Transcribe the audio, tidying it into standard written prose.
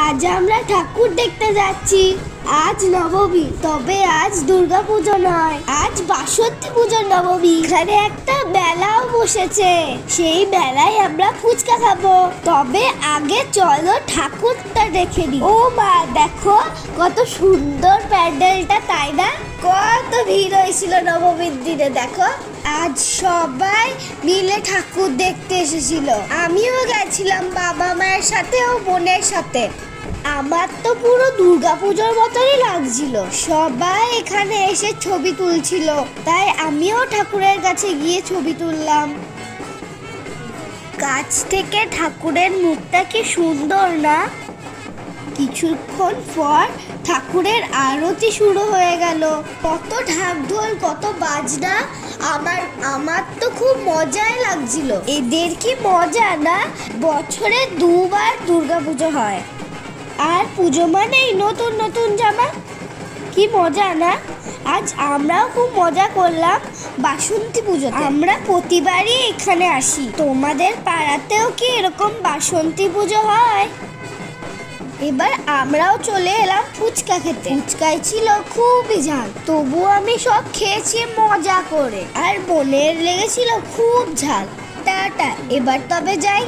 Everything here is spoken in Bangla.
আজ আমরা ঠাকুর দেখতে যাচ্ছি। আজ নবমী, তবে আজ দুর্গা পুজো নয়, আজ বাসন্তী পুজোর নবমী। এখানে একটা মেলাও বসেছে, সেই মেলায় আমরা ফুচকা খাবো। তবে আগে চলো ঠাকুরটা দেখে নি। ও মা, দেখো কত সুন্দর প্যান্ডেলটা, তাই না? কত ভিড় হয়েছিল নবমীর দিনে, দেখো। আজ সবাই মিলে ঠাকুর দেখতে এসেছিল। আমিও গেছিলাম বাবা মায়ের সাথে ও বোনের সাথে। আমার তো পুরো দুর্গাপুজোর মতনই লাগছিল। সবাই এখানে এসে ছবি তুলছিল, তাই আমিও ঠাকুরের কাছে গিয়ে ছবি তুললাম। কাছ থেকে ঠাকুরের মুখটা কি সুন্দর না? কিছুক্ষণ পর ঠাকুরের আরতি শুরু হয়ে গেল। কত ঢাক ঢোল, কত বাজনা। আমার তো খুব মজাই লাগছিল। এদের কি মজা না? বছরে দুবার দুর্গাপুজো হয়, আর পুজো মানেই নতুন নতুন জামা। কি মজা না? আজ আমরাও খুব মজা করলাম বাসন্তী পুজোতে। আমরা প্রতিবারই এখানে আসি। তোমাদের পাড়াতেও কি এরকম বাসন্তী পুজো হয়? এবার আমরাও চলে এলাম ফুচকা খেতে। ফুচকায় ছিল খুবই ঝাল, তবু আমি সব খেয়েছি মজা করে। আর বোনের লেগেছিল খুব ঝাল। টাটা, এবার তবে যাই।